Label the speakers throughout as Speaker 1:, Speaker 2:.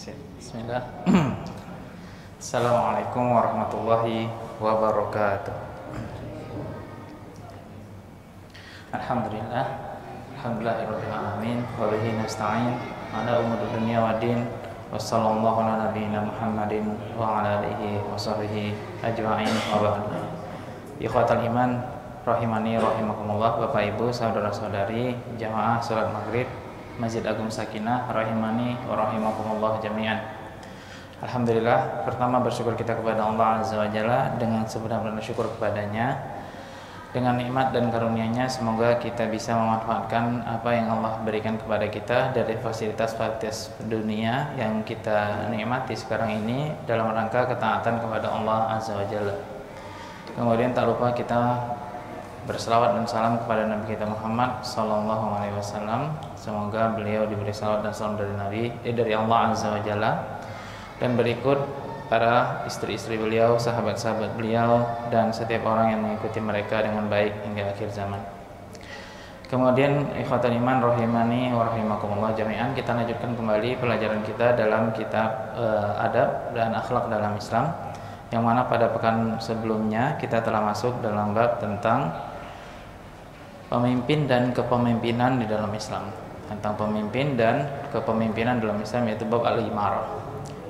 Speaker 1: Bismillah. Assalamualaikum warahmatullahi wabarakatuh. Alhamdulillah, alhamdulillahirabbil alamin, wa bihi nasta'in ala umuri dunya waddin. Wassallallahu ala nabiyyina Muhammadin wa ala alihi wa sahbihi ajma'in wa ba'd. Ikhwatal iman rahimani rahimakumullah, Bapak Ibu, saudara-saudari jamaah salat Maghrib Masjid Agung Sakinah rahimani wa rahimakumullah jami'an. Alhamdulillah, pertama bersyukur kita kepada Allah Azza wa Jalla dengan sebenar-benar syukur kepadanya. Dengan nikmat dan karunia-Nya semoga kita bisa memanfaatkan apa yang Allah berikan kepada kita dari fasilitas-fasilitas dunia yang kita nikmati sekarang ini dalam rangka ketaatan kepada Allah Azza wa Jalla. Kemudian tak lupa kita berselawat dan salam kepada Nabi kita Muhammad sallallahu alaihi wasallam. Semoga beliau diberi salawat dan salam dari Allah Azza wa Jalla. Dan berikut para istri-istri beliau, sahabat-sahabat beliau, dan setiap orang yang mengikuti mereka dengan baik hingga akhir zaman. Kemudian ikhwatul iman rahimani wa rahimakumullah jami'an, kita lanjutkan kembali pelajaran kita dalam kitab adab dan akhlak dalam Islam, yang mana pada pekan sebelumnya kita telah masuk dalam bab tentang pemimpin dan kepemimpinan di dalam Islam. Tentang pemimpin dan kepemimpinan dalam Islam, yaitu bab al-imarah.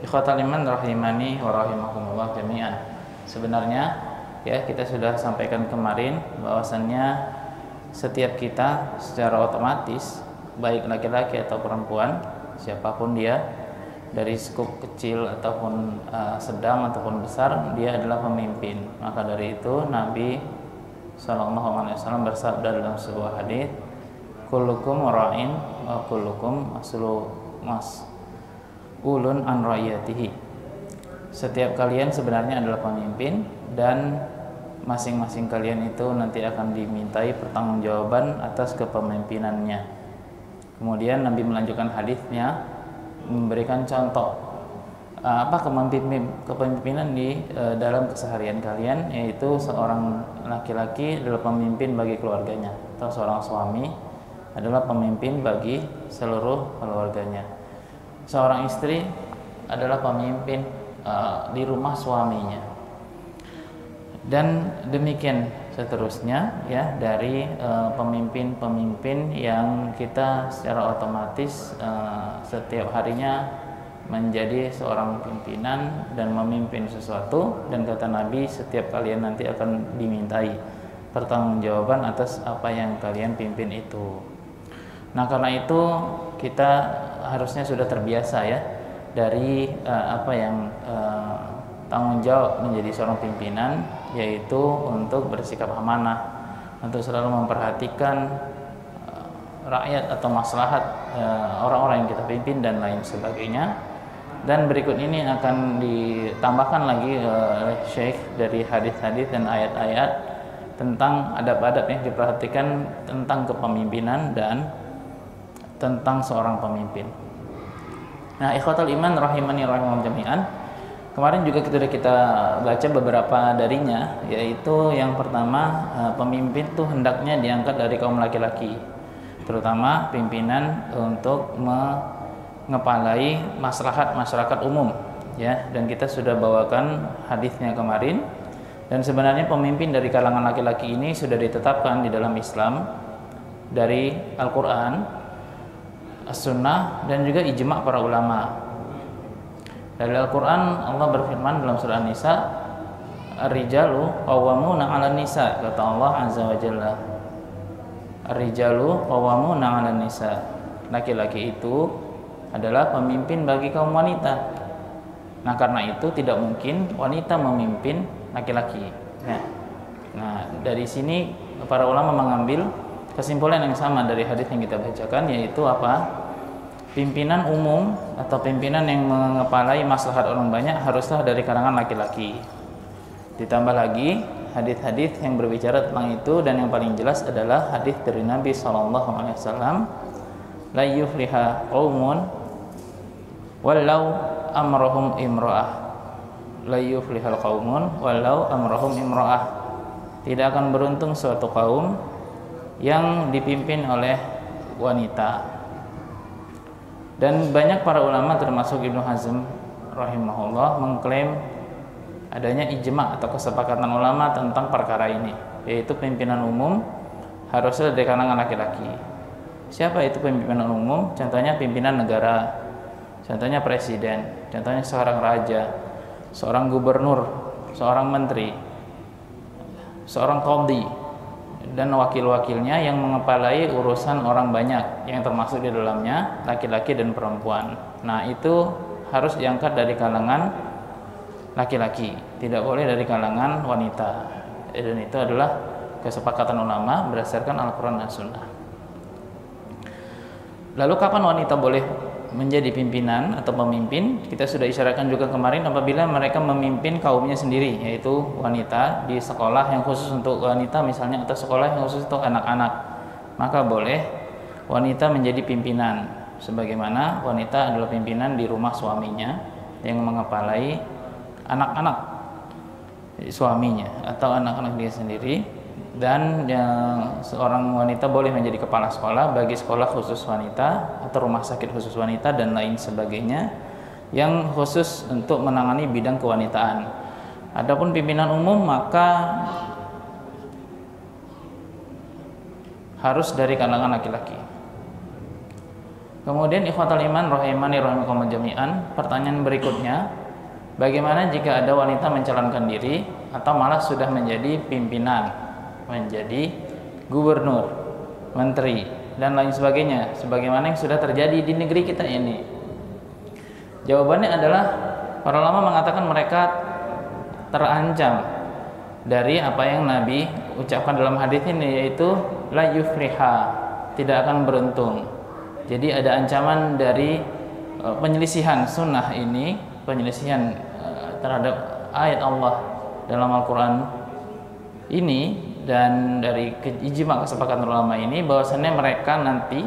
Speaker 1: Ikhwatul iman rahimani wa rahimakumullah jami'an. Sebenarnya ya, kita sudah sampaikan kemarin bahwasannya setiap kita secara otomatis, baik laki-laki atau perempuan, siapapun dia, dari skup kecil ataupun sedang ataupun besar, dia adalah pemimpin. Maka dari itu Nabi sallallahu alaihi wasallam bersabda dalam sebuah hadis, kullukum ra'in wa kullukum mas'ulun an ra'iyatihi. Setiap kalian sebenarnya adalah pemimpin, dan masing-masing kalian itu nanti akan dimintai pertanggungjawaban atas kepemimpinannya. Kemudian Nabi melanjutkan hadisnya, memberikan contoh apa kepemimpinan di dalam keseharian kalian, yaitu seorang laki-laki adalah pemimpin bagi keluarganya, atau seorang suami adalah pemimpin bagi seluruh keluarganya. Seorang istri adalah pemimpin di rumah suaminya, dan demikian seterusnya ya, dari pemimpin-pemimpin yang kita secara otomatis setiap harinya menjadi seorang pimpinan dan memimpin sesuatu. Dan kata Nabi, setiap kalian nanti akan dimintai pertanggungjawaban atas apa yang kalian pimpin itu. Nah, karena itu kita harusnya sudah terbiasa ya dari apa yang tanggung jawab menjadi seorang pimpinan, yaitu untuk bersikap amanah, untuk selalu memperhatikan rakyat atau maslahat orang-orang yang kita pimpin dan lain sebagainya. Dan berikut ini akan ditambahkan lagi oleh Syekh dari hadis-hadis dan ayat-ayat tentang adab-adab yang diperhatikan tentang kepemimpinan dan tentang seorang pemimpin. Nah, ikhwatul iman rahimani rahimakumullah jami'an, kemarin juga kita baca beberapa darinya, yaitu yang pertama, pemimpin itu hendaknya diangkat dari kaum laki-laki, terutama pimpinan untuk mengepalai maslahat masyarakat umum ya. Dan kita sudah bawakan hadisnya kemarin. Dan sebenarnya pemimpin dari kalangan laki-laki ini sudah ditetapkan di dalam Islam dari Al-Quran, As-Sunnah, dan juga ijma' para ulama. Dari Al-Quran, Allah berfirman dalam surah An-Nisa, Ar-rijalu qawwamuna 'alan nisa, kata Allah Azza wa Jalla. Ar-rijalu qawwamuna 'alan nisa. Laki-laki itu adalah pemimpin bagi kaum wanita. Nah, karena itu tidak mungkin wanita memimpin laki-laki. Nah, dari sini para ulama mengambil kesimpulan yang sama dari hadis yang kita bacakan, yaitu apa? Pimpinan umum atau pimpinan yang mengepalai maslahat orang banyak haruslah dari kalangan laki-laki. Ditambah lagi hadis-hadis yang berbicara tentang itu, dan yang paling jelas adalah hadis dari Nabi sallallahu alaihi wasallam, la yufliha qaumun walau amrahum imra'ah. La yuflihal qaumun walau amrahum imra'ah. Tidak akan beruntung suatu kaum yang dipimpin oleh wanita, Dan banyak para ulama termasuk Ibnu Hazm rahimahullah mengklaim adanya ijma atau kesepakatan ulama tentang perkara ini, yaitu pimpinan umum harusnya dari kalangan laki-laki. Siapa itu pimpinan umum? Contohnya pimpinan negara, contohnya presiden, contohnya seorang raja, seorang gubernur, seorang menteri, seorang qadhi, dan wakil-wakilnya yang mengepalai urusan orang banyak yang termasuk di dalamnya laki-laki dan perempuan. Nah, itu harus diangkat dari kalangan laki-laki, tidak boleh dari kalangan wanita. Dan itu adalah kesepakatan ulama berdasarkan Al-Quran dan Sunnah. Lalu kapan wanita boleh menjadi pimpinan atau pemimpin? Kita sudah isyaratkan juga kemarin, apabila mereka memimpin kaumnya sendiri, yaitu wanita di sekolah yang khusus untuk wanita misalnya, atau sekolah yang khusus untuk anak-anak, maka boleh wanita menjadi pimpinan, sebagaimana wanita adalah pimpinan di rumah suaminya yang mengepalai anak-anak suaminya atau anak-anak dia sendiri. Dan seorang wanita boleh menjadi kepala sekolah bagi sekolah khusus wanita atau rumah sakit khusus wanita dan lain sebagainya yang khusus untuk menangani bidang kewanitaan. Adapun pimpinan umum maka harus dari kalangan laki-laki. Kemudian ikhwatal iman rahimani rahimakumullah jami'an, pertanyaan berikutnya, bagaimana jika ada wanita mencalonkan diri atau malah sudah menjadi pimpinan, menjadi gubernur, menteri, dan lain sebagainya, sebagaimana yang sudah terjadi di negeri kita ini? Jawabannya adalah para ulama mengatakan mereka terancam dari apa yang Nabi ucapkan dalam hadis ini, yaitu la yufliha, tidak akan beruntung. Jadi ada ancaman dari penyelisihan sunnah ini, penyelisihan terhadap ayat Allah dalam Al-Quran ini, dan dari ijma kesepakatan ulama ini, bahwasannya mereka nanti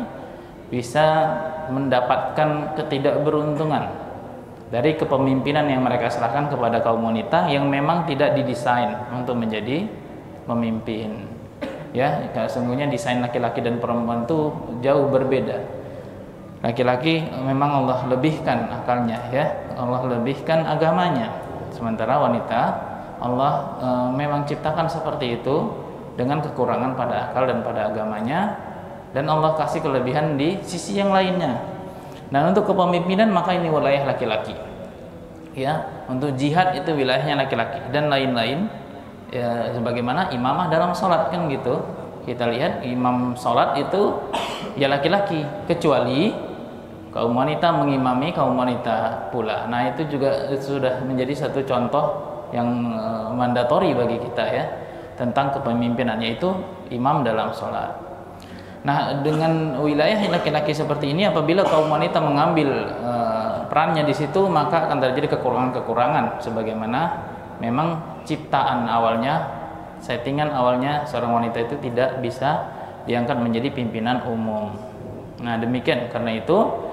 Speaker 1: bisa mendapatkan ketidakberuntungan dari kepemimpinan yang mereka serahkan kepada kaum wanita yang memang tidak didesain untuk menjadi pemimpin. Ya, sesungguhnya desain laki-laki dan perempuan itu jauh berbeda. Laki-laki memang Allah lebihkan akalnya, ya, Allah lebihkan agamanya, sementara wanita Allah memang ciptakan seperti itu dengan kekurangan pada akal dan pada agamanya, dan Allah kasih kelebihan di sisi yang lainnya. Nah, untuk kepemimpinan maka ini wilayah laki-laki, ya. Untuk jihad itu wilayahnya laki-laki dan lain-lain, ya, sebagaimana imamah dalam sholat kan gitu. Kita lihat imam sholat itu ya laki-laki, kecuali kaum wanita mengimami kaum wanita pula. Nah, itu juga sudah menjadi satu contoh yang mandatori bagi kita, ya, tentang kepemimpinan, yaitu imam dalam sholat. Nah, dengan wilayah laki-laki seperti ini, apabila kaum wanita mengambil perannya di situ, maka akan terjadi kekurangan-kekurangan, sebagaimana memang ciptaan awalnya, settingan awalnya seorang wanita itu tidak bisa diangkat menjadi pimpinan umum. Nah, demikian, karena itu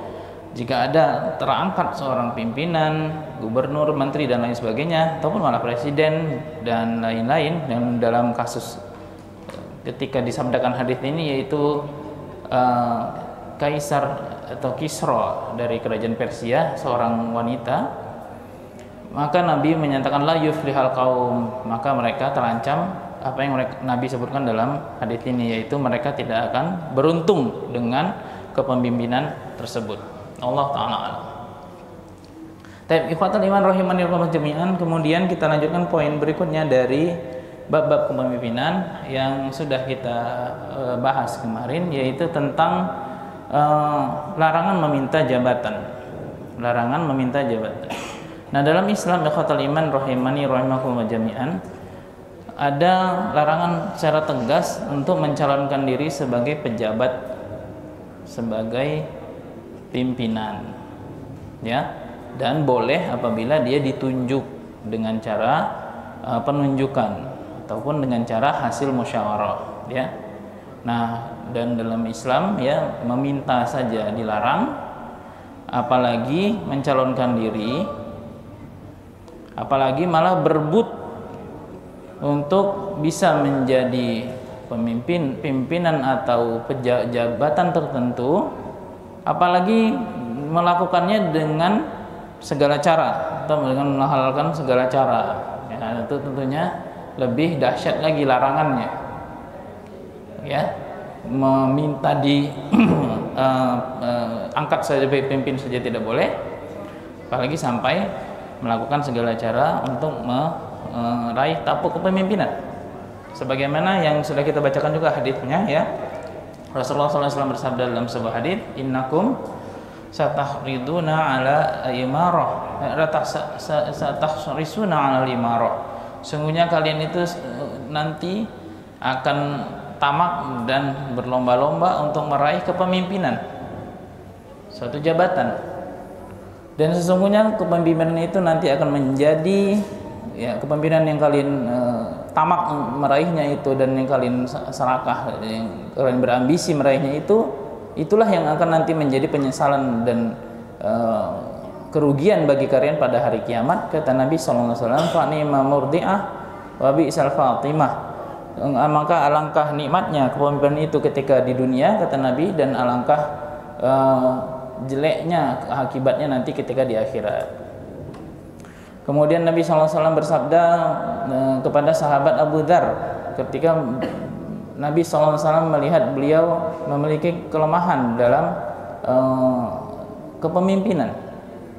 Speaker 1: jika ada terangkat seorang pimpinan, gubernur, menteri, dan lain sebagainya, ataupun malah presiden dan lain-lain, yang dalam kasus ketika disabdakan hadis ini, yaitu Kaisar atau Kisra dari kerajaan Persia, seorang wanita, maka Nabi menyatakan la yuflihal qaum, maka mereka terancam apa yang Nabi sebutkan dalam hadis ini, yaitu mereka tidak akan beruntung dengan kepemimpinan tersebut. Allah Ta'ala alam. Taib ikhwatul iman rahimani wa jami'an. Kemudian kita lanjutkan poin berikutnya dari bab-bab kepemimpinan yang sudah kita bahas kemarin, yaitu tentang larangan meminta jabatan. Larangan meminta jabatan. Nah, dalam Islam ikhwatul iman rahimani rahimakumullah jami'an, ada larangan secara tegas untuk mencalonkan diri sebagai pejabat, sebagai pimpinan, ya, dan boleh apabila dia ditunjuk dengan cara penunjukan ataupun dengan cara hasil musyawarah, ya. Nah, dan dalam Islam, ya, meminta saja dilarang, apalagi mencalonkan diri, apalagi malah berebut untuk bisa menjadi pimpinan atau jabatan tertentu, apalagi melakukannya dengan segala cara atau dengan menghalalkan segala cara. Ya, itu tentunya lebih dahsyat lagi larangannya. Ya, meminta di angkat saja pimpin saja tidak boleh, apalagi sampai melakukan segala cara untuk meraih tampuk kepemimpinan. Sebagaimana yang sudah kita bacakan juga hadisnya, ya. Rasulullah SAW bersabda dalam sebuah hadis, innakum satahriduna ala imarah, satahrisuna ala imarah. Sungguhnya kalian itu nanti akan tamak dan berlomba-lomba untuk meraih kepemimpinan, suatu jabatan. Dan sesungguhnya kepemimpinan itu nanti akan menjadi, ya, kepemimpinan yang kalian tamak meraihnya itu, dan yang kalian serakah, yang kalian berambisi meraihnya itu, itulah yang akan nanti menjadi penyesalan dan kerugian bagi kalian pada hari kiamat. Kata Nabi SAW, fa'nima murdi'ah wa bi'sal fatimah. Maka alangkah nikmatnya kepemimpinan itu ketika di dunia, kata Nabi, dan alangkah jeleknya akibatnya nanti ketika di akhirat. Kemudian Nabi SAW bersabda kepada sahabat Abu Dzar ketika Nabi SAW melihat beliau memiliki kelemahan dalam kepemimpinan.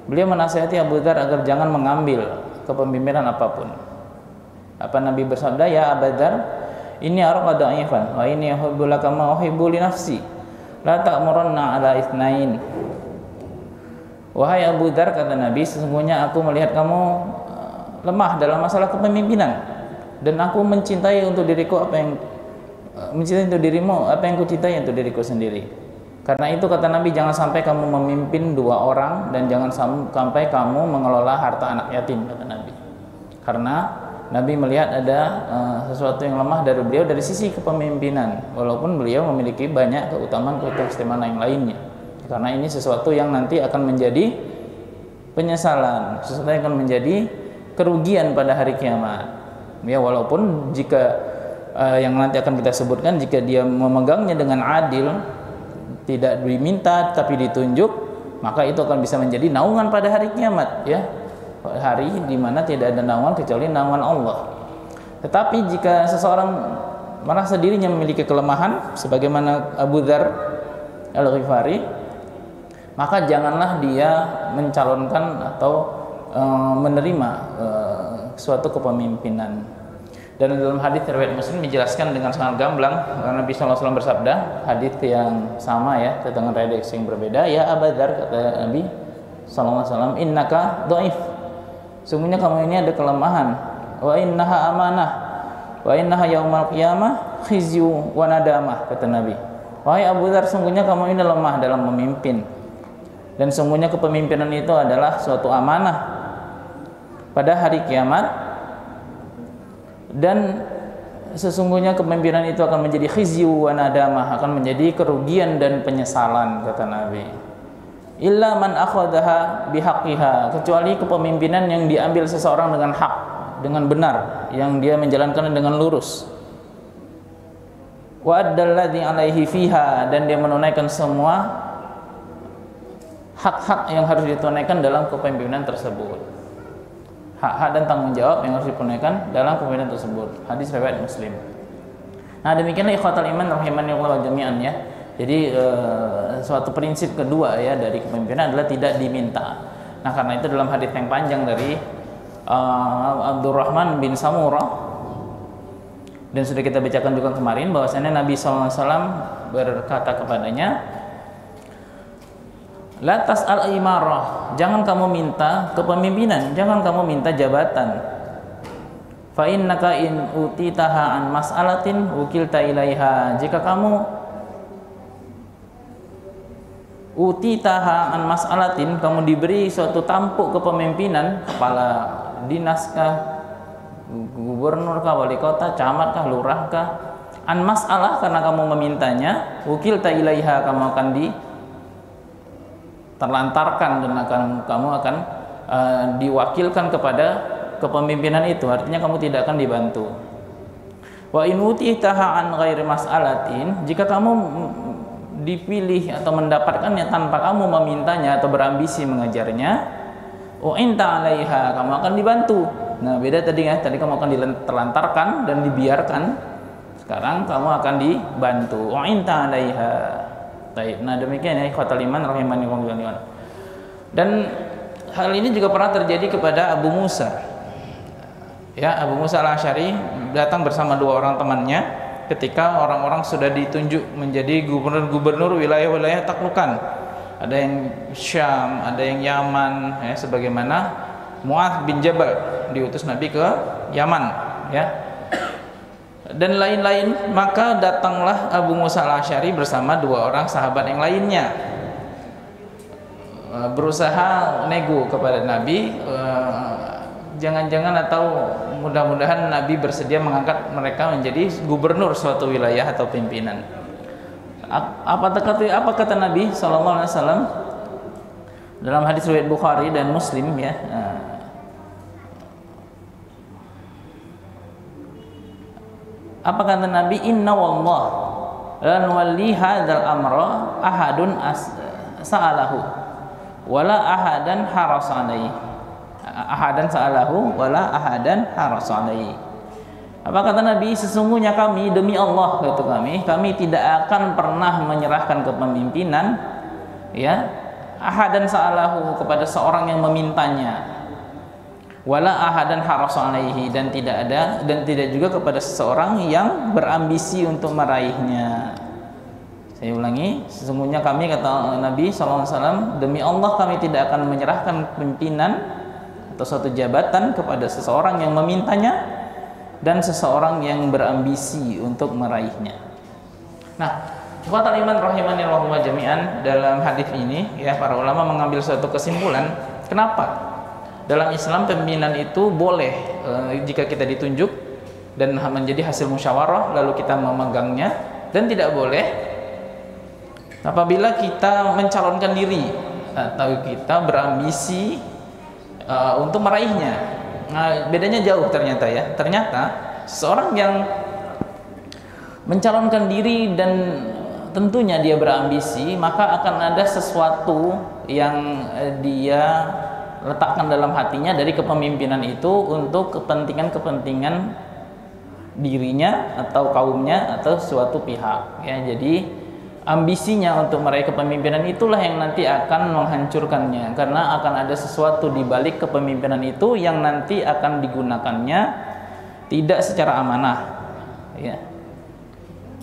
Speaker 1: Beliau menasihati Abu Dzar agar jangan mengambil kepemimpinan apapun. Apa Nabi bersabda, ya Abu Dzar, ini arqa da'ifan wa inni uhibbu laka ma uhibbu li nafsi la ta'muranna ala itsnain. Wahai Abu Dzar, kata Nabi, sesungguhnya aku melihat kamu lemah dalam masalah kepemimpinan, dan aku mencintai untuk diriku apa yang mencintai untuk dirimu apa yang kucintai untuk diriku sendiri. Karena itu, kata Nabi, jangan sampai kamu memimpin dua orang, dan jangan sampai kamu mengelola harta anak yatim, kata Nabi. Karena Nabi melihat ada sesuatu yang lemah dari beliau dari sisi kepemimpinan, walaupun beliau memiliki banyak keutamaan keistimewaan yang lainnya. Karena ini sesuatu yang nanti akan menjadi penyesalan, sesuatu yang akan menjadi kerugian pada hari kiamat. Ya, walaupun jika yang nanti akan kita sebutkan, jika dia memegangnya dengan adil, tidak diminta tapi ditunjuk, maka itu akan bisa menjadi naungan pada hari kiamat, ya. Hari di mana tidak ada naungan kecuali naungan Allah. Tetapi jika seseorang merasa dirinya memiliki kelemahan, sebagaimana Abu Dzar Al-Ghifari, maka janganlah dia mencalonkan atau menerima suatu kepemimpinan. Dan dalam hadis riwayat Muslim dijelaskan dengan sangat gamblang, karena Nabi SAW bersabda, hadis yang sama, ya, dengan redaksi yang berbeda, ya Abu Dzar, kata Nabi SAW, innaka dhaif, sungguhnya kamu ini ada kelemahan, wa innaha amanah, wa innaha yaumal qiyamah khizyu wa nadamah, kata Nabi. Wahai Abu Dzar, sungguhnya kamu ini lemah dalam memimpin, dan sungguhnya kepemimpinan itu adalah suatu amanah pada hari kiamat, dan sesungguhnya kepemimpinan itu akan menjadi khizyu wa nadamah, akan menjadi kerugian dan penyesalan, kata Nabi. Illa man akhadhaha bihaqqiha, kecuali kepemimpinan yang diambil seseorang dengan hak, dengan benar, yang dia menjalankan dengan lurus. Wa addalladzi alaihi fiha, dan dia menunaikan semua hak-hak yang harus ditunaikan dalam kepemimpinan tersebut. Hak-hak dan tanggung jawab yang harus ditunaikan dalam kepemimpinan tersebut. Hadis riwayat Muslim. Nah, demikianlah ikhwatal iman rahimanillahu jami'an, ya. Jadi suatu prinsip kedua, ya, dari kepemimpinan adalah tidak diminta. Nah, karena itu dalam hadis yang panjang dari Abdurrahman bin Samurah, dan sudah kita bacakan juga kemarin, bahwasanya Nabi SAW berkata kepadanya, la tas'al imarah, jangan kamu minta kepemimpinan, jangan kamu minta jabatan. Fa innaka in utitaha an mas'alatin wukilta ilaiha, jika kamu utitaha an mas'alatin, kamu diberi suatu tampuk kepemimpinan, kepala dinaskah, gubernurkah, wali kota, camatkah, lurahkah, an mas'alah, karena kamu memintanya, wukilta ilaiha, kamu akan terlantarkan, dan kamu akan diwakilkan kepada kepemimpinan itu, artinya kamu tidak akan dibantu. Wa in utitaha an ghairi mas'alatin, jika kamu dipilih atau mendapatkannya tanpa kamu memintanya atau berambisi mengejarnya, u'inta 'alaiha, kamu akan dibantu. Nah, beda tadi ya, tadi kamu akan ditelantarkan dan dibiarkan. Sekarang kamu akan dibantu. U'inta 'alaiha. Baik. Nah, demikian ya ikhwatal iman rahimani wa rahimakumullah. Dan hal ini juga pernah terjadi kepada Abu Musa. Ya, Abu Musa Al-Asy'ari datang bersama dua orang temannya ketika orang-orang sudah ditunjuk menjadi gubernur-gubernur wilayah-wilayah taklukan. Ada yang Syam, ada yang Yaman, ya, sebagaimana Mu'adz bin Jabal diutus Nabi ke Yaman, ya, dan lain-lain. Maka datanglah Abu Musa Al-Asy'ari bersama dua orang sahabat yang lainnya, berusaha nego kepada Nabi, jangan-jangan atau mudah-mudahan Nabi bersedia mengangkat mereka menjadi gubernur suatu wilayah atau pimpinan. Apa kata Nabi SAW dalam hadis riwayat Bukhari dan Muslim, ya? Apa kata Nabi? Inna wallah lan walli hadzal amra ahadun sa'alahu wala ahadan harasanai. Ahadan sa'alahu wala ahadan harasanai. Apa kata Nabi? Sesungguhnya kami, demi Allah, kata kami tidak akan pernah menyerahkan kepemimpinan, ya, ahadan sa'alahu, kepada seorang yang memintanya, wala ahadan harasanaihi, dan tidak juga kepada seseorang yang berambisi untuk meraihnya. Saya ulangi, sesungguhnya kami, kata Nabi SAW, demi Allah kami tidak akan menyerahkan pimpinan atau suatu jabatan kepada seseorang yang memintanya dan seseorang yang berambisi untuk meraihnya. Nah, ikhwatal iman rahimani wa jami'an, dalam hadis ini ya para ulama mengambil suatu kesimpulan. Kenapa? Dalam Islam pimpinan itu boleh jika kita ditunjuk dan menjadi hasil musyawarah lalu kita memegangnya, dan tidak boleh apabila kita mencalonkan diri atau kita berambisi untuk meraihnya. Nah, bedanya jauh ternyata ya. Ternyata seorang yang mencalonkan diri dan tentunya dia berambisi, maka akan ada sesuatu yang dia letakkan dalam hatinya dari kepemimpinan itu untuk kepentingan dirinya atau kaumnya atau suatu pihak, ya. Jadi ambisinya untuk meraih kepemimpinan itulah yang nanti akan menghancurkannya, karena akan ada sesuatu di balik kepemimpinan itu yang nanti akan digunakannya tidak secara amanah, ya,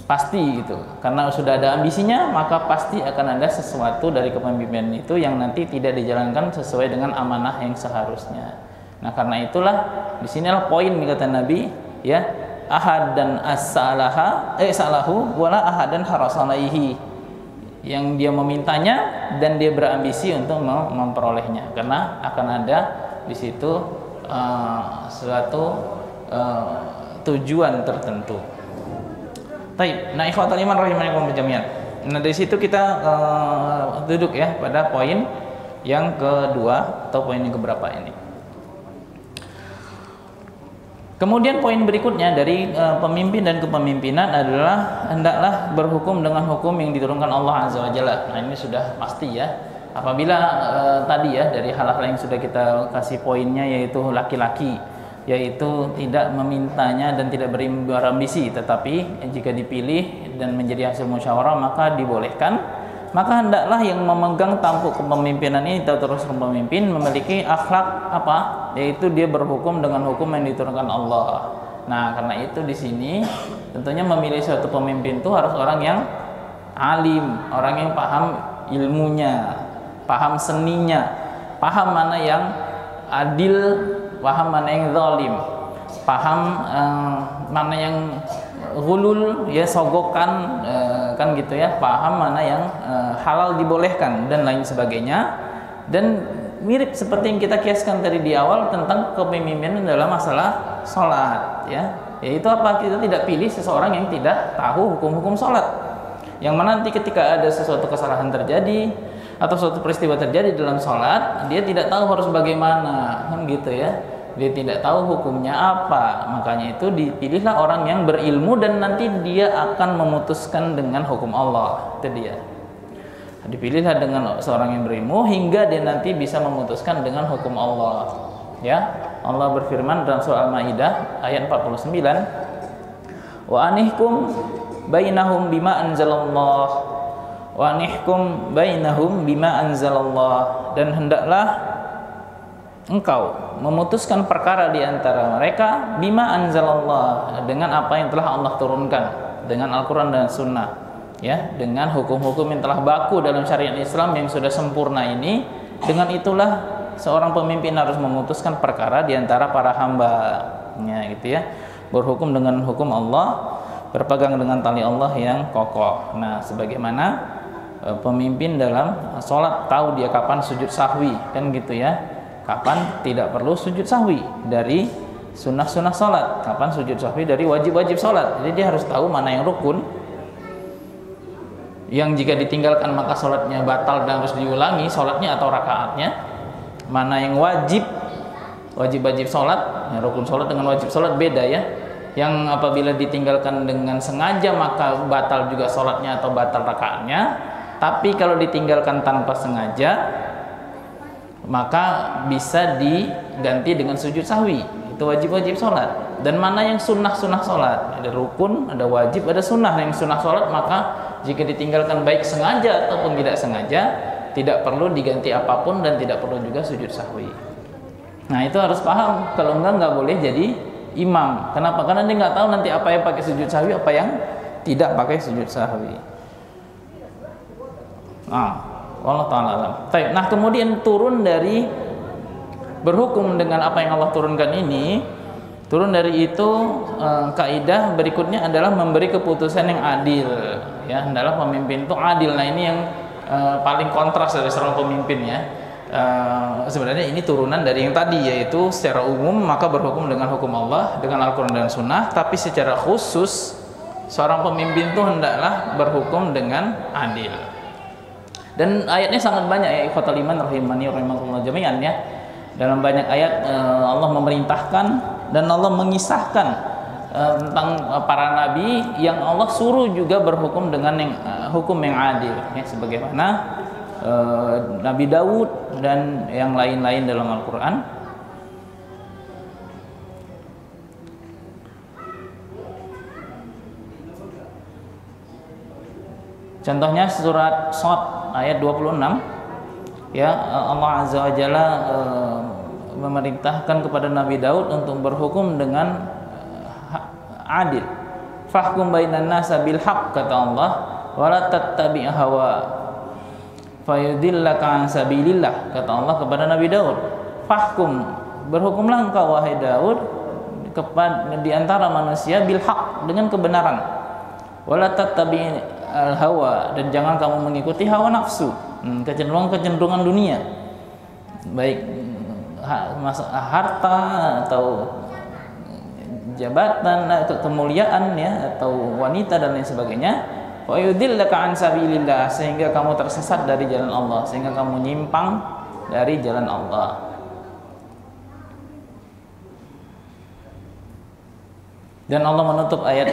Speaker 1: pasti gitu. Karena sudah ada ambisinya, maka pasti akan ada sesuatu dari kepemimpinan itu yang nanti tidak dijalankan sesuai dengan amanah yang seharusnya. Nah, karena itulah disinilah poin kata Nabi, ya, ahad dan salahu wala ahad dan harasanaihi, yang dia memintanya dan dia berambisi untuk memperolehnya, karena akan ada di situ suatu tujuan tertentu. Baik, nah ikhwatal iman rahimakumullah jami'an. Nah, dari situ kita duduk ya pada poin yang kedua atau poin yang keberapa ini. Kemudian poin berikutnya dari pemimpin dan kepemimpinan adalah hendaklah berhukum dengan hukum yang diturunkan Allah Azza wa Jalla. Nah, ini sudah pasti ya. Apabila tadi ya dari hal-hal yang sudah kita kasih poinnya, yaitu laki-laki, yaitu tidak memintanya dan tidak berambisi, tetapi jika dipilih dan menjadi hasil musyawarah maka dibolehkan. Maka hendaklah yang memegang tampuk kepemimpinan ini atau terus pemimpin memiliki akhlak apa? Yaitu dia berhukum dengan hukum yang diturunkan Allah. Nah, karena itu di sini tentunya memilih suatu pemimpin itu harus orang yang alim, orang yang paham ilmunya, paham seninya, paham mana yang adil, paham mana yang zalim, paham mana yang ghulul, ya, sogokan, kan gitu ya, paham mana yang halal dibolehkan dan lain sebagainya. Dan mirip seperti yang kita kiaskan tadi di awal tentang kepemimpinan dalam masalah sholat, ya, yaitu apa? Kita tidak pilih seseorang yang tidak tahu hukum-hukum sholat, yang mana nanti ketika ada sesuatu kesalahan terjadi atau suatu peristiwa terjadi dalam sholat, dia tidak tahu harus bagaimana, kan gitu ya. dia tidak tahu hukumnya apa. Makanya itu dipilihlah orang yang berilmu dan nanti dia akan memutuskan dengan hukum Allah. Itu dia. Dipilihlah dengan seorang yang berilmu hingga dia nanti bisa memutuskan dengan hukum Allah. Ya, Allah berfirman dalam surah Al-Maidah ayat 49, wa anihkum bainahum bima anzalallah, wa anihkum bainahum bima anzalallah, dan hendaklah engkau memutuskan perkara di antara mereka bima anzalallah, dengan apa yang telah Allah turunkan, dengan Al-Quran dan Sunnah, ya, dengan hukum-hukum yang telah baku dalam syariat Islam yang sudah sempurna ini. Dengan itulah seorang pemimpin harus memutuskan perkara di antara para hamba-Nya, gitu ya. Berhukum dengan hukum Allah, berpegang dengan tali Allah yang kokoh. Nah, sebagaimana pemimpin dalam sholat tahu dia kapan sujud sahwi, kan gitu ya. Kapan tidak perlu sujud sahwi dari sunnah-sunnah sholat, kapan sujud sahwi dari wajib-wajib sholat. Jadi dia harus tahu mana yang rukun, yang jika ditinggalkan maka sholatnya batal dan harus diulangi sholatnya atau rakaatnya, mana yang wajib sholat, ya, rukun sholat dengan wajib sholat beda ya. Yang apabila ditinggalkan dengan sengaja maka batal juga sholatnya atau batal rakaatnya. Tapi kalau ditinggalkan tanpa sengaja maka bisa diganti dengan sujud sahwi. Itu wajib sholat. Dan mana yang sunnah-sunnah sholat, ada rukun, ada wajib, ada sunnah. Yang sunnah sholat maka jika ditinggalkan baik sengaja ataupun tidak sengaja tidak perlu diganti apapun dan tidak perlu juga sujud sahwi. Nah, itu harus paham. Kalau nggak boleh jadi imam. Kenapa? Karena dia nggak tahu nanti apa yang pakai sujud sahwi, apa yang tidak pakai sujud sahwi. Allah ta'ala alam. Nah, kemudian turun dari berhukum dengan apa yang Allah turunkan ini, turun dari itu kaidah berikutnya adalah memberi keputusan yang adil. Ya, adalah pemimpin itu adil. Nah, ini yang paling kontras dari seorang pemimpin ya. Sebenarnya ini turunan dari yang tadi, yaitu secara umum maka berhukum dengan hukum Allah, dengan Al-Quran dan Sunnah. Tapi secara khusus seorang pemimpin itu hendaklah berhukum dengan adil. Dan ayatnya sangat banyak ya, ikhwatal iman rahimani rahimakumullah jami'an ya. Dalam banyak ayat Allah memerintahkan dan Allah mengisahkan tentang para nabi yang Allah suruh juga berhukum dengan hukum yang adil ya, sebagaimana Nabi Daud dan yang lain-lain dalam Al-Quran. Contohnya surat Shad ayat 26 ya, Allah Azza wa Jalla memerintahkan kepada Nabi Daud untuk berhukum dengan adil. Fahkum bainan nasa bil haqq, kata Allah, wala tattabi' hawa fayudillaka an sabilillah, kata Allah kepada Nabi Daud. Fahkum, berhukumlah engkau wahai Daud kepada di antara manusia bil haqq, dengan kebenaran. Wala tattabi' al hawa, dan jangan kamu mengikuti hawa nafsu, kecenderungan dunia, baik harta atau jabatan atau kemuliaan ya, atau wanita dan lain sebagainya. Wa yudillaka an sabilillah, sehingga kamu tersesat dari jalan Allah, sehingga kamu nyimpang dari jalan Allah. Dan Allah menutup ayat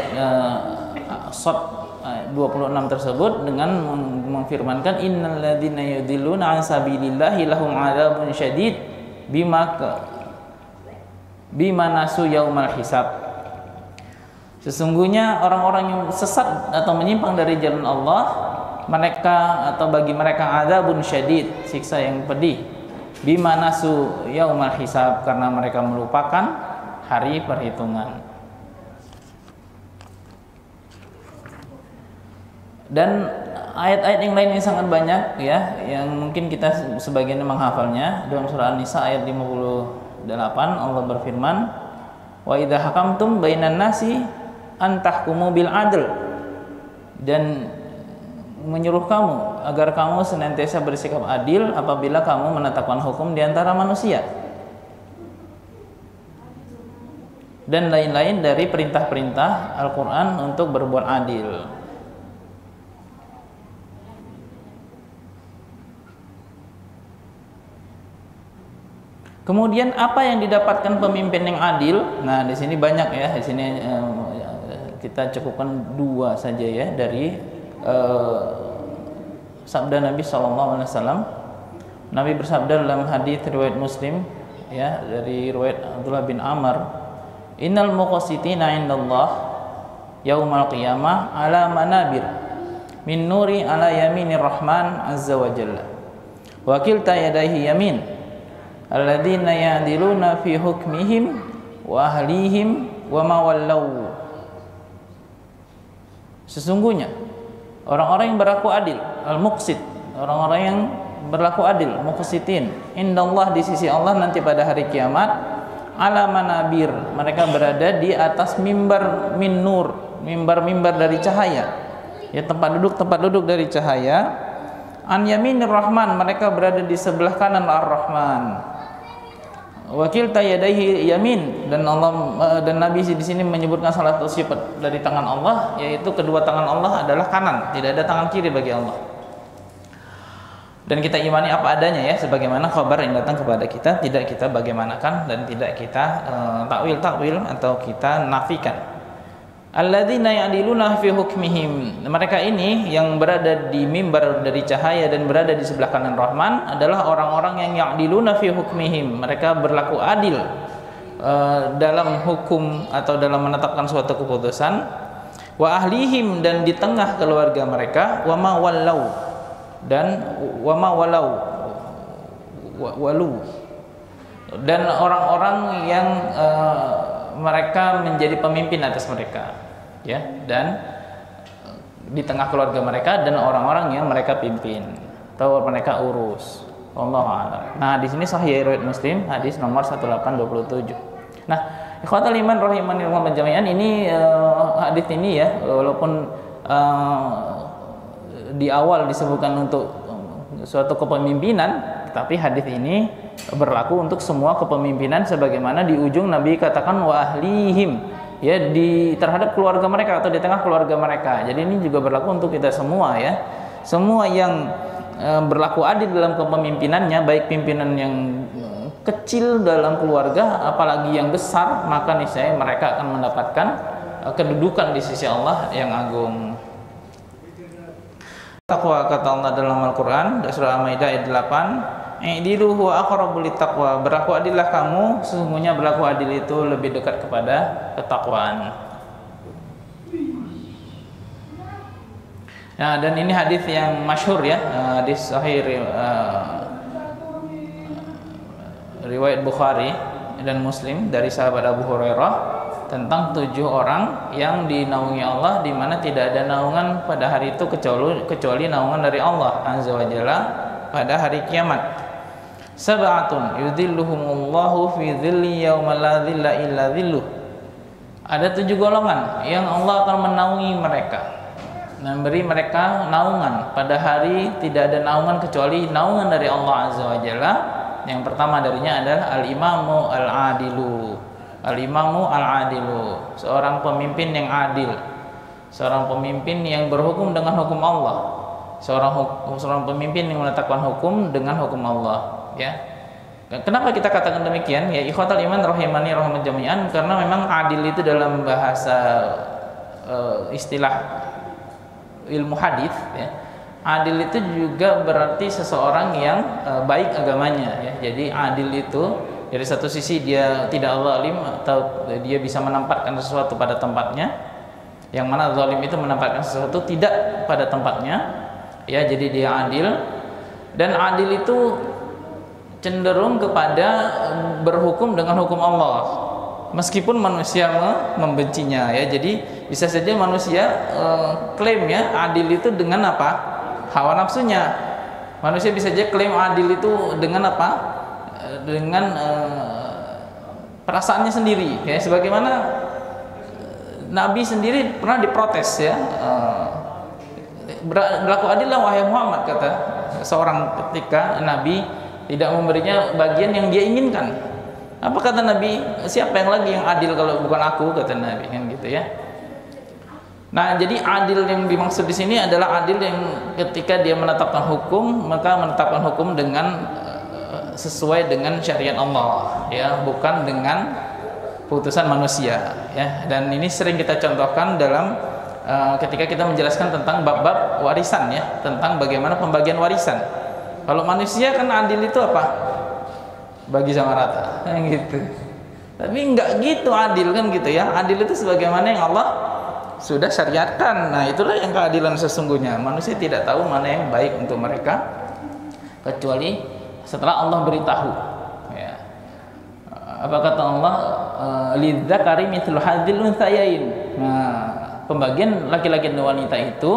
Speaker 1: Shad 26 tersebut dengan memfirmankan innal ladzina yudilluna an sabilillahi lahum adzabun syadid bima nasu yaumal hisab. Sesungguhnya orang-orang yang sesat atau menyimpang dari jalan Allah, mereka atau bagi mereka adzabun syadid, siksa yang pedih, bima nasu yaumal hisab, karena mereka melupakan hari perhitungan. Dan ayat-ayat yang lain yang sangat banyak ya, yang mungkin kita sebagian menghafalnya. Dalam surah An-Nisa ayat 58 Allah berfirman, wa idza hakamtum bainan nasi an tahkumu bil adl, dan menyuruh kamu agar kamu senantiasa bersikap adil apabila kamu menetapkan hukum di antara manusia, dan lain-lain dari perintah-perintah Al-Quran untuk berbuat adil. Kemudian apa yang didapatkan pemimpin yang adil? Nah, di sini banyak ya. Di sini kita cukupkan 2 saja ya dari sabda Nabi SAW. Nabi bersabda dalam hadis riwayat Muslim ya, dari riwayat Abdullah bin Amr, "Innal muqassitina 'indallah yaumal qiyamah ala manabir min nuri ala yaminir rahman azza wa jalla. Wa kilta yadayhi yamin. Alladzina ya'diluna fi hukmihim wa ahlihim wa ma wallau." Sesungguhnya orang-orang yang berlaku adil, al-muqsit, orang-orang yang berlaku adil, muqsitin, indallah, di sisi Allah nanti pada hari kiamat, ala manabir, mereka berada di atas mimbar min nur, mimbar-mimbar dari cahaya. Ya, tempat duduk dari cahaya. An yaminir rahman, mereka berada di sebelah kanan ar-rahman. Wakil tayadaihi yamin, dan Allah dan Nabi di sini menyebutkan salah satu sifat dari tangan Allah, yaitu kedua tangan Allah adalah kanan, tidak ada tangan kiri bagi Allah. Dan kita imani apa adanya ya, sebagaimana kabar yang datang kepada kita, tidak kita bagaimanakan dan tidak kita takwil atau kita nafikan. Alladzina ya'diluna fi hukmihim, mereka ini yang berada di mimbar dari cahaya dan berada di sebelah kanan Rahman adalah orang-orang yang ya'diluna fi hukmihim, mereka berlaku adil dalam hukum atau dalam menetapkan suatu keputusan. Wa ahlihim, dan di tengah keluarga mereka. Wa ma wallau, dan wa ma walau walu, dan orang-orang yang mereka menjadi pemimpin atas mereka ya, dan di tengah keluarga mereka dan orang-orang yang mereka pimpin atau mereka urus. Wallahu a'lam. Nah, di sini sahih riwayat Muslim hadis nomor 1827. Nah, ikhwatal iman rahimani wa jami'an, ini hadis ini ya, walaupun di awal disebutkan untuk suatu kepemimpinan, tapi hadis ini berlaku untuk semua kepemimpinan, sebagaimana di ujung Nabi katakan wa ahlihim, ya, di terhadap keluarga mereka atau di tengah keluarga mereka. Jadi ini juga berlaku untuk kita semua ya. Semua yang berlaku adil dalam kepemimpinannya, baik pimpinan yang kecil dalam keluarga apalagi yang besar, maka niscaya mereka akan mendapatkan kedudukan di sisi Allah yang agung. Takwa, kata Allah dalam Al-Quran, surah Al-Maidah ayat 8, "I'dilu huwa aqrabu littaqwa", berlaku adillah kamu, sesungguhnya berlaku adil itu lebih dekat kepada ketakwaan. Nah, dan ini hadis yang masyhur ya, hadis sahih riwayat Bukhari dan Muslim dari sahabat Abu Hurairah tentang 7 orang yang dinaungi Allah, di mana tidak ada naungan pada hari itu kecuali naungan dari Allah Azza wa Jalla pada hari kiamat. Sab'atun yudhilluhumullahu fi dhilli yauma la dhilla illa dhilluh. Ada 7 golongan yang Allah akan menaungi mereka, memberi mereka naungan pada hari tidak ada naungan kecuali naungan dari Allah Azza wa Jalla. Yang pertama darinya adalah al-imamu al-adilu. Al-imamu al-adilu, seorang pemimpin yang adil, seorang pemimpin yang berhukum dengan hukum Allah, seorang pemimpin yang menetapkan hukum dengan hukum Allah ya. Kenapa kita katakan demikian ya, ikhwatal iman rahimani rahmat jami'an? Karena memang adil itu dalam bahasa istilah ilmu hadis ya, adil itu juga berarti seseorang yang baik agamanya ya. Jadi adil itu dari satu sisi dia tidak zalim atau dia bisa menempatkan sesuatu pada tempatnya, yang mana zalim itu menempatkan sesuatu tidak pada tempatnya ya. Jadi dia adil, dan adil itu cenderung kepada berhukum dengan hukum Allah meskipun manusia membencinya ya. Jadi bisa saja manusia klaim ya adil itu dengan apa? Hawa nafsunya. Manusia bisa saja klaim adil itu dengan apa? Dengan perasaannya sendiri ya, sebagaimana Nabi sendiri pernah diprotes ya, berlaku adillah wahai Muhammad, kata seorang ketika Nabi tidak memberinya bagian yang dia inginkan. Apa kata Nabi? Siapa yang lagi yang adil kalau bukan aku, kata Nabi, kan gitu ya. Nah, jadi adil yang dimaksud di sini adalah adil yang ketika dia menetapkan hukum, maka menetapkan hukum dengan sesuai dengan syariat Allah, ya, bukan dengan putusan manusia, ya. Dan ini sering kita contohkan dalam ketika kita menjelaskan tentang bab-bab warisan, ya, tentang bagaimana pembagian warisan. Kalau manusia kan adil itu apa? Bagi sama rata, gitu. Tapi enggak gitu adil, kan gitu, ya. Adil itu sebagaimana yang Allah sudah syariatkan. Nah, itulah yang keadilan sesungguhnya. Manusia tidak tahu mana yang baik untuk mereka kecuali setelah Allah beritahu, ya. Apa kata Allah? Lidzakari mithlu hadzil unthayain. Nah, pembagian laki-laki dan wanita itu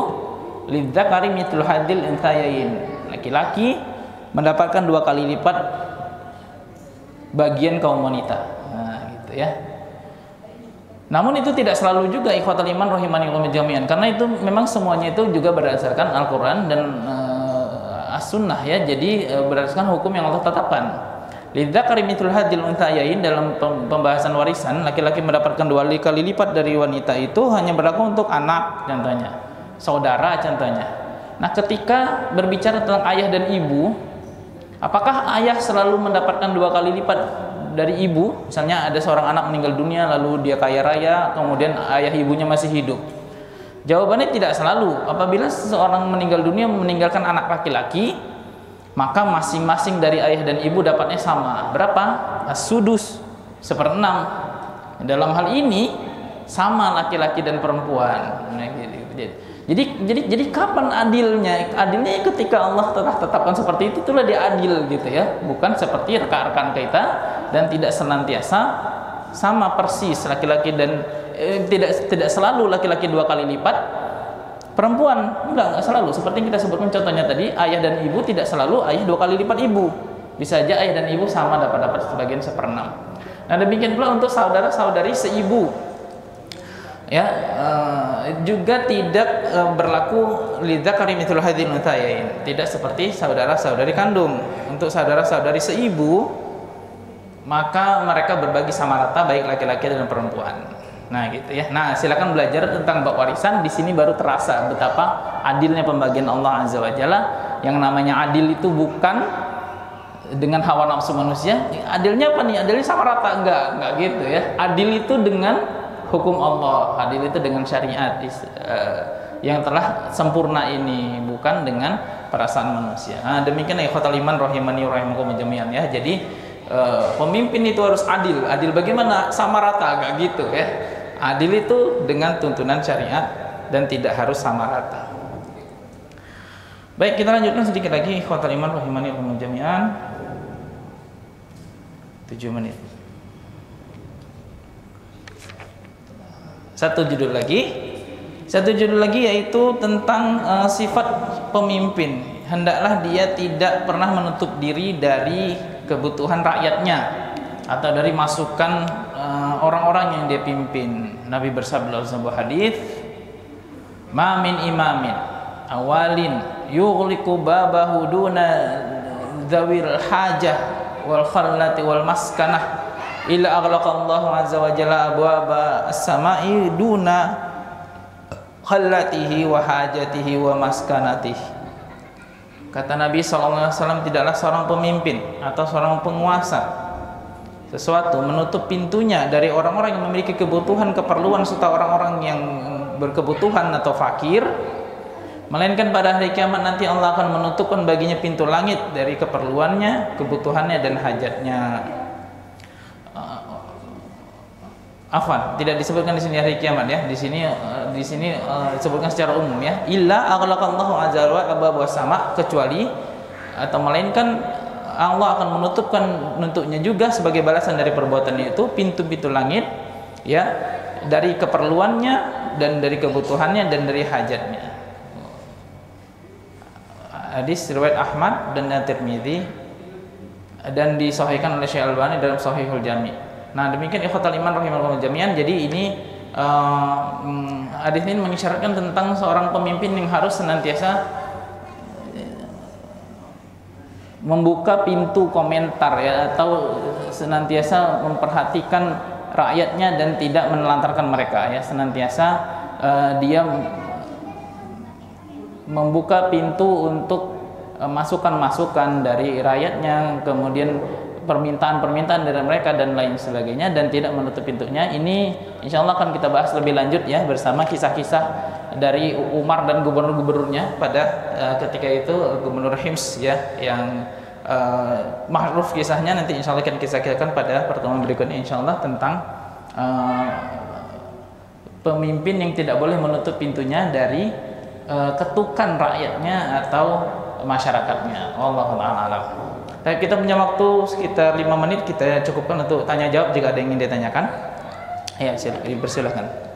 Speaker 1: lidzakari mithlu hadzil unthayain. Laki-laki mendapatkan 2 kali lipat bagian kaum wanita. Nah, gitu, ya. Namun itu tidak selalu juga, ikhwatul iman rahimani wa jami'an, karena itu memang semuanya itu juga berdasarkan Al-Qur'an dan As-Sunnah, ya. Jadi berdasarkan hukum yang Allah tetapkan. Lidzakari mithlu hadzil unthayain, dalam pembahasan warisan, laki-laki mendapatkan 2 kali lipat dari wanita itu hanya berlaku untuk anak, contohnya, saudara, contohnya. Nah, ketika berbicara tentang ayah dan ibu, apakah ayah selalu mendapatkan 2 kali lipat dari ibu? Misalnya ada seorang anak meninggal dunia lalu dia kaya raya, kemudian ayah ibunya masih hidup. Jawabannya tidak selalu. Apabila seseorang meninggal dunia meninggalkan anak laki-laki, maka masing-masing dari ayah dan ibu dapatnya sama. Berapa? As-sudus, 1/6. Dalam hal ini sama laki-laki dan perempuan. Nah, gitu. Jadi kapan adilnya? Adilnya ketika Allah telah tetapkan seperti itu, itulah dia adil, gitu, ya. Bukan seperti rekan-rekan kita, dan tidak senantiasa sama persis laki-laki dan tidak selalu laki-laki 2 kali lipat, perempuan enggak selalu. Seperti yang kita sebutkan contohnya tadi, ayah dan ibu tidak selalu ayah 2 kali lipat ibu. Bisa aja ayah dan ibu sama dapat sebagian 1/6. Nah, demikian pula untuk saudara-saudari seibu, ya, juga tidak berlaku lidzakari mithlu hadzil unthayain. Tidak seperti saudara-saudari kandung. Untuk saudara-saudari seibu, maka mereka berbagi sama rata, baik laki-laki dan perempuan. Nah, gitu, ya. Nah, silakan belajar tentang bab warisan. Di sini baru terasa betapa adilnya pembagian Allah Azza wa Jalla. Yang namanya adil itu bukan dengan hawa nafsu manusia. Adilnya apa nih? Adilnya sama rata, enggak gitu, ya. Adil itu dengan hukum Allah, adil itu dengan syariat yang telah sempurna ini, bukan dengan perasaan manusia. Nah, demikian ya ikhwatul iman rahimani rahimakumullah jami'an, ya. Jadi pemimpin itu harus adil. Adil bagaimana? Sama rata, enggak gitu, ya. Adil itu dengan tuntunan syariat dan tidak harus sama rata. Baik, kita lanjutkan sedikit lagi ikhwatul iman rahimani rahimakumullah jami'an. 7 menit. Satu judul lagi yaitu tentang sifat pemimpin. Hendaklah dia tidak pernah menutup diri dari kebutuhan rakyatnya atau dari masukan orang-orang yang dia pimpin. Nabi bersabda dalam sebuah hadis, "Ma min imamin awalin yughliqu babahu duna dzawil hajah wal khallati wal maskanah illa aghlaqallahu azza wa jalla abwaba as-sama'i duna khallatihi wa hajatihi wa maskanatihi." Kata Nabi SAW, tidaklah seorang pemimpin atau seorang penguasa sesuatu menutup pintunya dari orang-orang yang memiliki kebutuhan, keperluan, serta orang-orang yang berkebutuhan atau fakir, melainkan pada hari kiamat nanti Allah akan menutupkan baginya pintu langit dari keperluannya, kebutuhannya, dan hajatnya. Afwan, tidak disebutkan di sini hari kiamat, ya. Di sini disebutkan secara umum, ya. Illa aghlaqallahu azza wa jalla sama, kecuali atau melainkan Allah akan menutupkan untuknya juga sebagai balasan dari perbuatannya itu pintu-pintu langit, ya, dari keperluannya dan dari kebutuhannya dan dari hajatnya. Hadis riwayat Ahmad dan Tirmidzi dan disahihkan oleh Syekh Albani dalam Shahihul Jami'. Nah, demikian ikhwatul iman rahimakumullah jami'an. Jadi ini hadis ini mengisyaratkan tentang seorang pemimpin yang harus senantiasa membuka pintu komentar, ya, atau senantiasa memperhatikan rakyatnya dan tidak menelantarkan mereka, ya. Senantiasa dia membuka pintu untuk masukan-masukan dari rakyatnya, kemudian permintaan-permintaan dari mereka dan lain sebagainya, dan tidak menutup pintunya. Ini insya Allah akan kita bahas lebih lanjut ya, bersama kisah-kisah dari Umar dan gubernur-gubernurnya pada ketika itu, Gubernur Hims ya, yang ma'ruf kisahnya. Nanti insya Allah akan kisah-kisahkan pada pertemuan berikutnya insya Allah, tentang pemimpin yang tidak boleh menutup pintunya dari ketukan rakyatnya atau masyarakatnya. Wallahu ta'ala alam. Tapi kita punya waktu sekitar 5 menit, kita cukupkan untuk tanya jawab jika ada yang ingin ditanyakan. Ya, dipersilakan.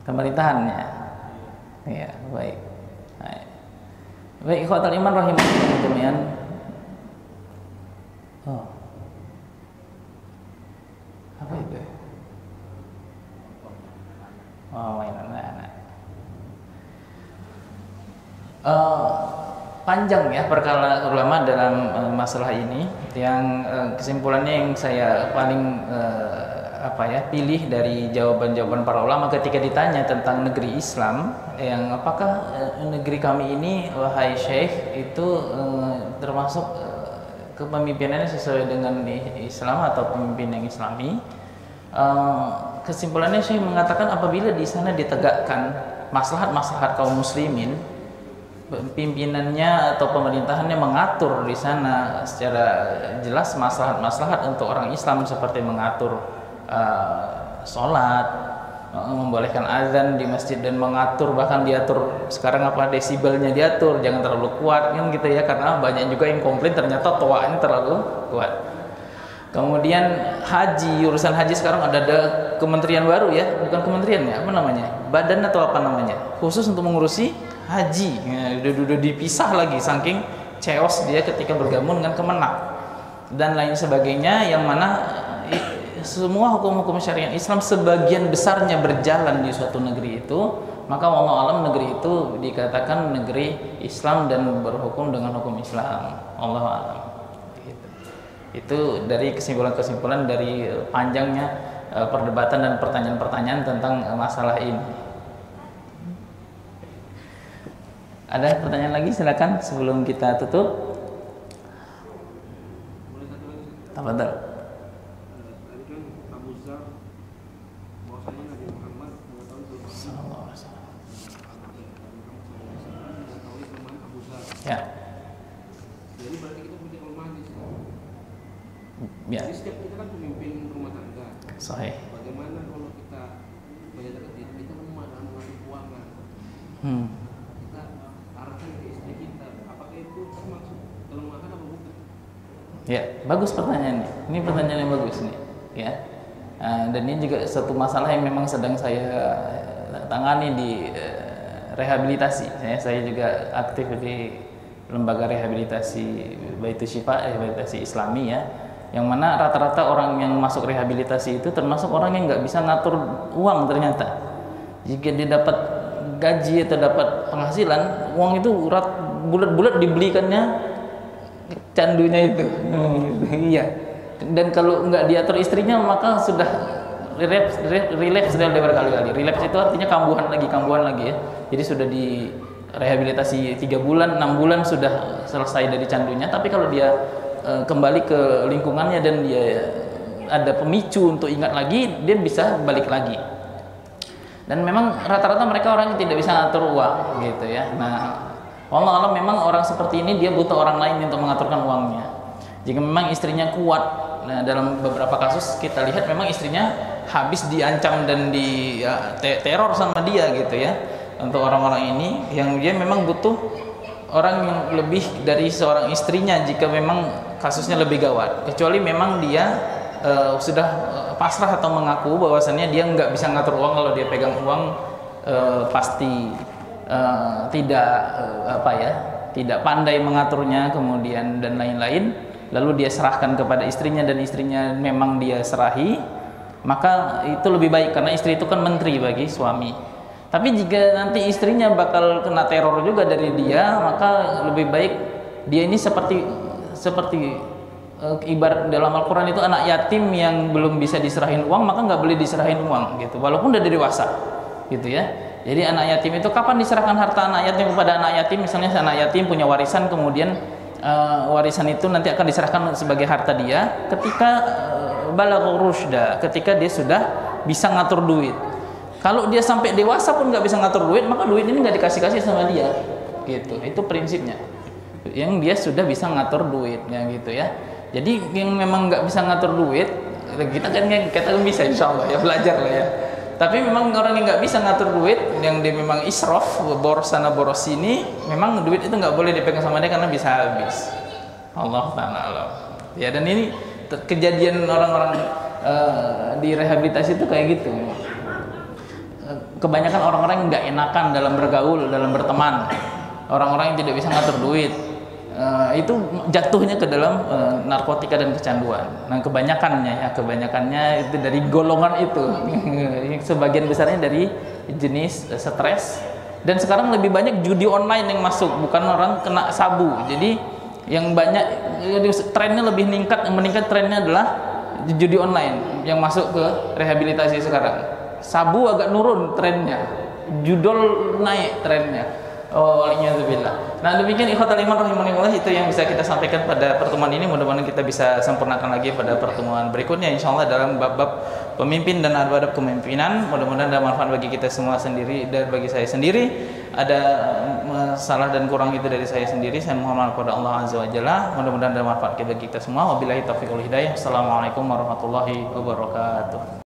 Speaker 1: Pemerintahannya. Ya, baik. Baik, ikhwatul iman rahimakumullah jami'an. Oh. Apa itu? Oh, mainan anak. Panjang ya perkara ulama dalam masalah ini. Yang kesimpulannya yang saya paling pilih dari jawaban-jawaban para ulama ketika ditanya tentang negeri Islam, yang apakah negeri kami ini wahai Syekh itu termasuk kepemimpinannya sesuai dengan Islam atau pemimpin yang Islami. Kesimpulannya Syekh mengatakan apabila di sana ditegakkan maslahat-maslahat kaum muslimin, pimpinannya atau pemerintahannya mengatur di sana secara jelas maslahat-maslahat untuk orang Islam, seperti mengatur sholat, membolehkan azan di masjid dan mengatur, bahkan diatur sekarang desibelnya diatur, jangan terlalu kuat kan gitu ya, karena banyak juga yang komplain ternyata toanya terlalu kuat. Kemudian haji, urusan haji sekarang ada kementerian baru ya, bukan kementerian ya, apa namanya, badan atau apa namanya, khusus untuk mengurusi haji ya, udah dipisah lagi saking chaos dia ketika bergabung dengan Kemenak dan lain sebagainya, yang mana semua hukum-hukum syariat Islam sebagian besarnya berjalan di suatu negeri itu, maka wallahu alam negeri itu dikatakan negeri Islam dan berhukum dengan hukum Islam. Wallahu alam. Itu dari kesimpulan-kesimpulan dari panjangnya perdebatan dan pertanyaan-pertanyaan tentang masalah ini. Ada pertanyaan lagi? Silakan sebelum kita tutup. Tafadhol. Ya.
Speaker 2: Jadi berarti kita punya kelemahan di sini.
Speaker 1: Ya.
Speaker 2: Jadi setiap kita kan pemimpin rumah tangga.
Speaker 1: Sahih.
Speaker 2: Bagaimana kalau kita menyatakan diri kita lemah dalam mengatur keuangan? Kita arahkan ke istri kita. Apakah itu termasuk kelemahan atau bukan?
Speaker 1: Ya, bagus pertanyaannya. Ini pertanyaan yang bagus nih. Ya. Dan ini juga satu masalah yang memang sedang saya tangani di rehabilitasi. Saya juga aktif di lembaga rehabilitasi Baitus Syifa, rehabilitasi Islami ya, yang mana rata-rata orang yang masuk rehabilitasi itu termasuk orang yang nggak bisa ngatur uang ternyata. Jika dia dapat gaji atau dapat penghasilan, uang itu bulat-bulat dibelikannya candunya itu. Iya. Dan kalau nggak diatur istrinya maka sudah relapse sudah berkali-kali. Relapse itu artinya kambuhan lagi ya. Jadi sudah di rehabilitasi 3 bulan, 6 bulan sudah selesai dari candunya, tapi kalau dia kembali ke lingkungannya dan dia ada pemicu untuk ingat lagi, dia bisa balik lagi. Dan memang rata-rata mereka orang yang tidak bisa ngatur uang gitu ya. Nah, wallahu alam memang orang seperti ini dia butuh orang lain untuk mengaturkan uangnya. Jika memang istrinya kuat, nah dalam beberapa kasus kita lihat memang istrinya habis diancam dan di teror sama dia gitu ya. Untuk orang-orang ini yang dia memang butuh orang yang lebih dari seorang istrinya jika memang kasusnya lebih gawat, kecuali memang dia sudah pasrah atau mengaku bahwasannya dia nggak bisa ngatur uang, kalau dia pegang uang pasti tidak tidak pandai mengaturnya kemudian dan lain-lain. lalu dia serahkan kepada istrinya dan istrinya memang dia serahi, maka itu lebih baik karena istri itu kan menteri bagi suami. Tapi jika nanti istrinya bakal kena teror juga dari dia, maka lebih baik dia ini seperti ibarat dalam Al-Quran itu anak yatim yang belum bisa diserahin uang, maka nggak boleh diserahin uang gitu, walaupun udah dewasa gitu ya. Jadi anak yatim itu kapan diserahkan harta anak yatim kepada anak yatim? Misalnya anak yatim punya warisan, kemudian warisan itu nanti akan diserahkan sebagai harta dia ketika balagha rusyda, ketika dia sudah bisa ngatur duit. Kalau dia sampai dewasa pun nggak bisa ngatur duit, maka duit ini nggak dikasih-kasih sama dia gitu. Itu prinsipnya, yang dia sudah bisa ngatur duitnya gitu ya. Jadi yang memang nggak bisa ngatur duit, kita kan bisa insya Allah ya, belajar lah ya. Tapi memang orang yang nggak bisa ngatur duit, yang dia memang israf, boros sana boros sini, memang duit itu nggak boleh dipegang sama dia karena bisa habis. Allah Ta'ala. Ya, dan ini kejadian orang-orang di rehabilitasi itu kayak gitu. Kebanyakan orang-orang yang nggak enakan dalam bergaul, dalam berteman, orang-orang yang tidak bisa ngatur duit, itu jatuhnya ke dalam narkotika dan kecanduan. Nah, kebanyakannya itu dari golongan itu. Sebagian besarnya dari jenis stres, dan sekarang lebih banyak judi online yang masuk, bukan orang kena sabu. Jadi yang banyak trennya lebih meningkat trennya adalah judi online yang masuk ke rehabilitasi sekarang. Sabu agak nurun trennya, judol naik trennya. Oh, alhamdulillah. Nah, demikian ikhwatal iman rahimanillah, itu yang bisa kita sampaikan pada pertemuan ini. Mudah-mudahan kita bisa sempurnakan lagi pada pertemuan berikutnya insyaallah dalam bab-bab pemimpin dan adab kepemimpinan. Mudah-mudahan ada manfaat bagi kita semua sendiri dan bagi saya sendiri. Ada salah dan kurang itu dari saya sendiri, saya mohon maaf kepada Allah Azza wa Jalla. Mudah-mudahan ada manfaat bagi kita semua. Wabillahi taufiq wal hidayah. Assalamualaikum warahmatullahi wabarakatuh.